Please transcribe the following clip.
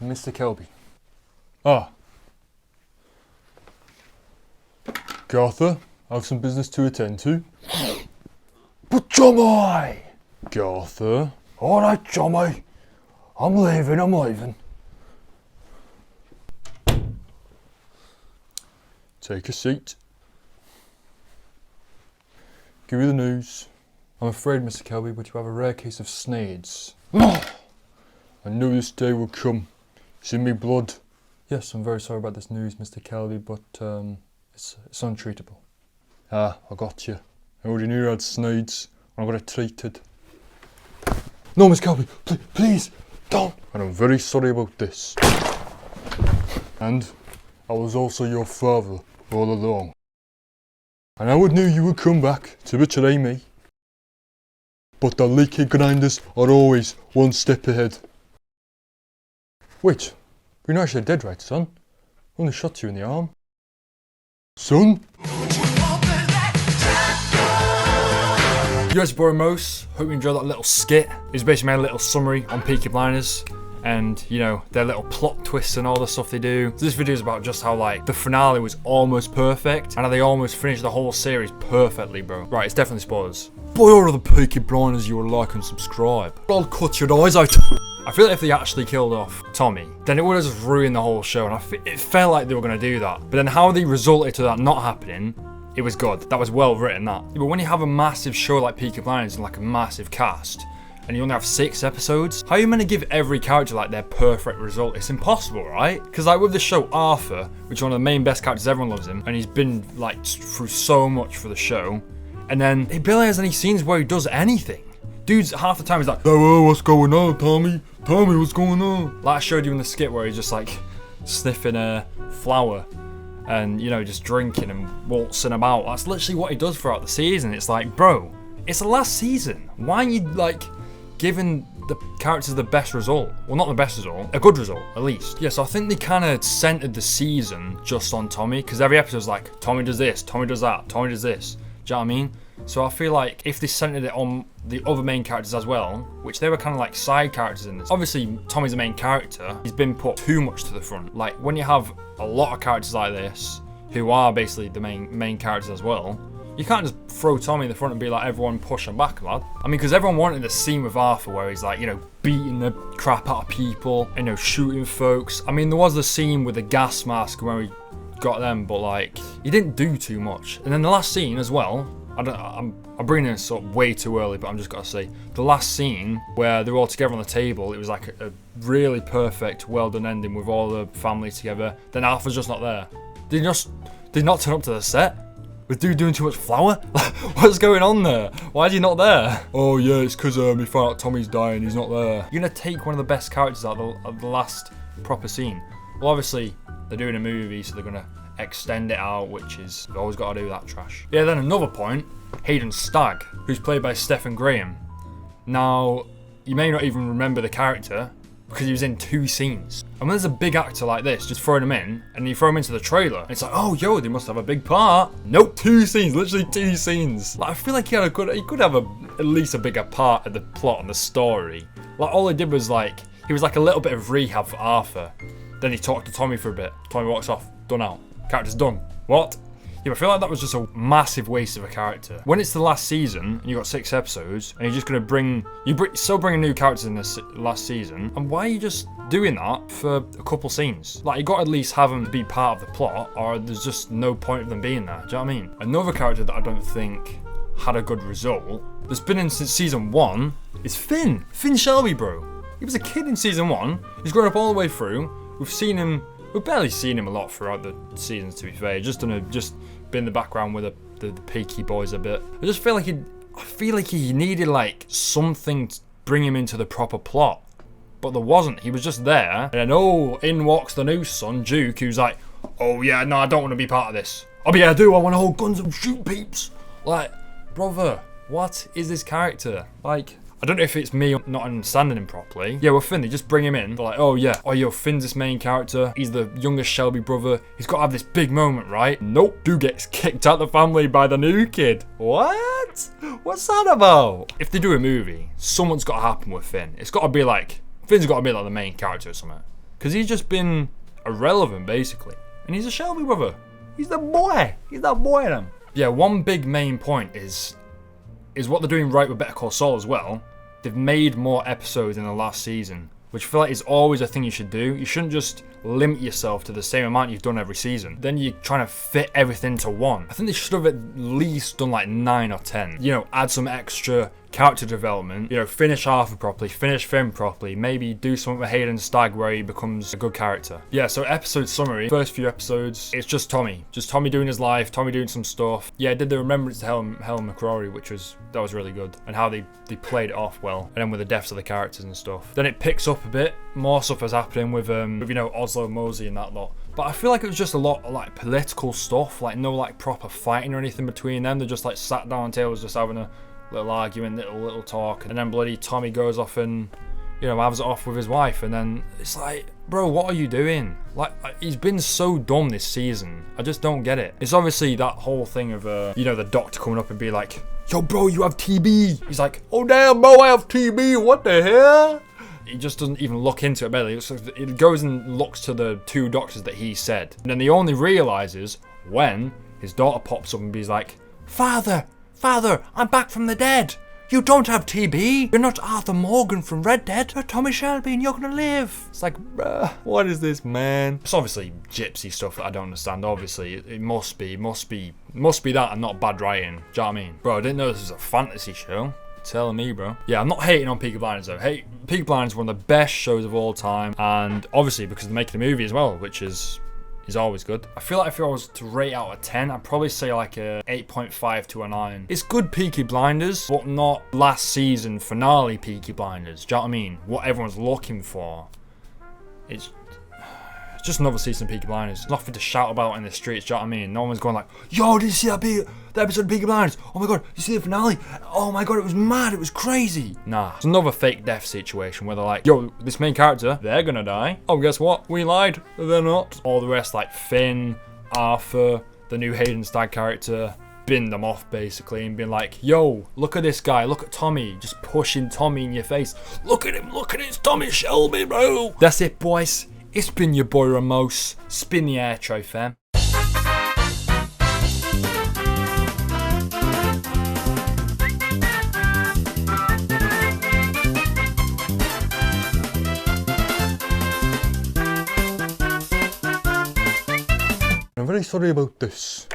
Mr. Shelby. Ah. Garther, I have some business to attend to. But Jommy! Garther. Alright, Jommy. I'm leaving. Take a seat. Give me the news. I'm afraid, Mr. Shelby, but you have a rare case of snades. I knew this day would come. It's in me blood. Yes, I'm very sorry about this news, Mr. Shelby, but it's untreatable. Ah, I got you. I already knew you had snades, and I got it treated. No, Miss Shelby, please, don't. And I'm very sorry about this. And I was also your father all along. And I knew you would come back to betray me. But the Leaky Grinders are always one step ahead. Wait, you're not actually dead, right, son? I only shot you in the arm. Son? Yo, it's Ramos. Hope you enjoyed that little skit. It's basically made a little summary on Peaky Blinders. And, you know, their little plot twists and all the stuff they do. So this video is about just how, like, the finale was almost perfect. And how they almost finished the whole series perfectly, bro. Right, it's definitely spoilers. Buy all of the Peaky Blinders, you will like and subscribe. I'll cut your eyes out. I feel like if they actually killed off Tommy, then it would have just ruined the whole show. And it felt like they were going to do that. But then how they resulted to that not happening, it was good. That was well written, that. Yeah, but when you have a massive show like Peaky Blinders and like a massive cast, and you only have 6 episodes, how are you meant to give every character like their perfect result? It's impossible, right? Because like with the show Arthur, which is one of the main best characters, everyone loves him, and he's been like through so much for the show, and then he barely has any scenes where he does anything. Dude's half the time he's like, oh, what's going on, Tommy? Tommy, what's going on? Like I showed you in the skit where he's just like sniffing a flower and, you know, just drinking and waltzing about. That's literally what he does throughout the season. It's like, bro, it's the last season. Why are you like giving the characters the best result? Well, not the best result, a good result, at least. Yeah, so I think they kind of centered the season just on Tommy, because every episode's like, Tommy does this, Tommy does that, Tommy does this. Do you know what I mean? So I feel like if they centered it on the other main characters as well, which they were kind of like side characters in this. Obviously, Tommy's the main character. He's been put too much to the front. Like, when you have a lot of characters like this, who are basically the main characters as well, you can't just throw Tommy in the front and be like, everyone push him back, lad. I mean, because everyone wanted the scene with Arthur where he's like, you know, beating the crap out of people, you know, shooting folks. I mean, there was the scene with the gas mask where he got them, but like, he didn't do too much. And then the last scene as well, I'm bringing this up way too early, but I'm just gotta say, the last scene where they're all together on the table, it was like a really perfect, well done ending with all the family together. Then Arthur's just not there. Did he not turn up to the set? Was dude doing too much flour? What's going on there? Why is he not there? Oh yeah, it's because he found out Tommy's dying, he's not there. You're gonna take one of the best characters out of the last proper scene. Well, obviously, they're doing a movie, so they're gonna extend it out, which is, you always gotta do that trash. Yeah, then another point, Hayden Stagg, who's played by Stephen Graham. Now, you may not even remember the character, because he was in 2 scenes. And when there's a big actor like this, just throwing him in, and you throw him into the trailer, and it's like, oh, yo, they must have a big part. Nope, 2 scenes, literally 2 scenes. Like, I feel like he could have at least a bigger part of the plot and the story. Like, all he did was like, he was like a little bit of rehab for Arthur. Then he talked to Tommy for a bit. Tommy walks off, done out. Character's done. What? Yeah, I feel like that was just a massive waste of a character. When it's the last season, and you got 6 episodes, and you're just gonna still bringing new characters in this last season, and why are you just doing that for a couple scenes? Like, you got to at least have them be part of the plot, or there's just no point of them being there. Do you know what I mean? Another character that I don't think had a good result, that's been in since season 1, is Finn. Finn Shelby, bro. He was a kid in season 1. He's grown up all the way through. We've barely seen him a lot throughout the seasons, to be fair. Just been in the background with the Peaky boys a bit. I feel like he needed like something to bring him into the proper plot, but there wasn't. He was just there, and then in walks the new son, Duke, who's like, oh yeah, no, I don't want to be part of this. Oh yeah, I do. I want to hold guns and shoot peeps. Like, brother, what is this character? Like, I don't know if it's me not understanding him properly. Yeah, well, Finn, they just bring him in. They're like, oh yeah, Finn's this main character. He's the youngest Shelby brother. He's got to have this big moment, right? Nope. Dude gets kicked out of the family by the new kid. What? What's that about? If they do a movie, something's got to happen with Finn. It's got to be like, Finn's got to be like the main character or something. because he's just been irrelevant basically. And he's a Shelby brother. He's the boy. He's that boy in him. Yeah, one big main point is what they're doing right with Better Call Saul as well. They've made more episodes in the last season, which I feel like is always a thing you should do. You shouldn't just limit yourself to the same amount you've done every season. Then you're trying to fit everything to one. I think they should have at least done like 9 or 10. You know, add some extra character development. You know, finish Arthur properly, finish Finn properly. Maybe do something with Hayden Stagg where he becomes a good character. Yeah, so episode summary. First few episodes, it's just Tommy. Just Tommy doing his life, Tommy doing some stuff. Yeah, I did the Remembrance to Helen McCrory, that was really good. And how they played it off well. And then with the deaths of the characters and stuff. Then it picks up a bit. More stuff is happening with you know, Oslo Mosey and that lot. But I feel like it was just a lot of like political stuff. Like no like proper fighting or anything between them. They just like sat down and tables just having a little argument, little talk, and then bloody Tommy goes off and, you know, has it off with his wife, and then it's like, bro, what are you doing? Like, he's been so dumb this season. I just don't get it. It's obviously that whole thing of, you know, the doctor coming up and be like, yo, bro, you have TB. He's like, oh damn, bro, I have TB. What the hell? He just doesn't even look into it, barely. It goes and looks to the 2 doctors that he said, and then he only realizes when his daughter pops up and be like, Father, I'm back from the dead. You don't have TB. You're not Arthur Morgan from Red Dead. You're Tommy Shelby and you're gonna live. It's like, bruh, what is this, man? It's obviously gypsy stuff that I don't understand. Obviously, it must be that and not bad writing. Do you know what I mean? Bro, I didn't know this was a fantasy show. Telling me, bro. Yeah, I'm not hating on Peaky Blinders though. Peaky Blinders is one of the best shows of all time, and obviously because they're making a movie as well, which is always good. I feel like if I was to rate out of 10, I'd probably say like a 8.5 to a 9. It's good Peaky Blinders, but not last season finale Peaky Blinders. Do you know what I mean? What everyone's looking for. It's just another season of Peaky Blinders. Nothing to shout about in the streets, do you know what I mean? No one's going like, yo, did you see that episode of Peaky Blinders? Oh my god, you see the finale? Oh my god, it was mad, it was crazy. Nah, it's another fake death situation where they're like, yo, this main character, they're gonna die. Oh, guess what? We lied. They're not. All the rest, like Finn, Arthur, the new Hayden Stagg character, bin them off basically and being like, yo, look at this guy, look at Tommy, just pushing Tommy in your face. Look at him, it's Tommy Shelby, bro. That's it, boys. It's been your boy Ramos. Spin the outro, fam. I'm very sorry about this.